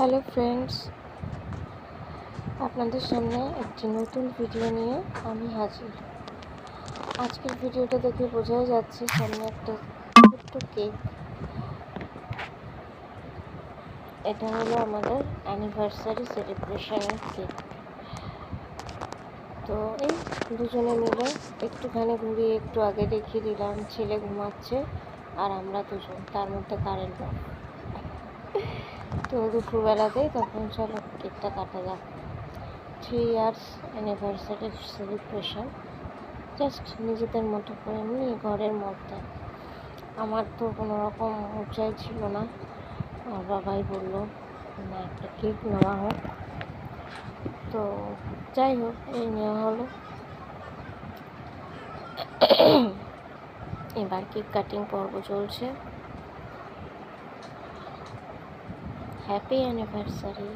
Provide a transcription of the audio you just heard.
Hello friends, আপনাদের সামনে একটি নতুন ভিডিও নিয়ে আমি হাজির। আজকের ভিডিওটা দেখে বোঝাই যাচ্ছে সামনে একটা ছোট্ট কেক। এটা হলো আমাদের অ্যানিভার্সারি সেলিব্রেশনের কেক। তো এই দুজনে মিলে একটুখানি ঘুরিয়ে একটু আগে দেখিয়ে দিলাম। ছেলে ঘুমাচ্ছে আর আমরা দুজন, তার মধ্যে কারেন্ট অফ। তো দুপুরবেলাতেই তখন চলো কেকটা কাটা যাক। 3 ইয়ার্স অ্যানিভার্সারি সেলিব্রেশন, জাস্ট নিজেদের মতো করে এমনি ঘরের মধ্যে। আমার তো কোনো রকম উচ্চাই ছিল না, আর বাবাই বললো না একটা কেক নেওয়া হোক। তো যাই হোক, এই নেওয়া হলো। এবার কেক কাটিং পর্ব চলছে। Happy anniversary.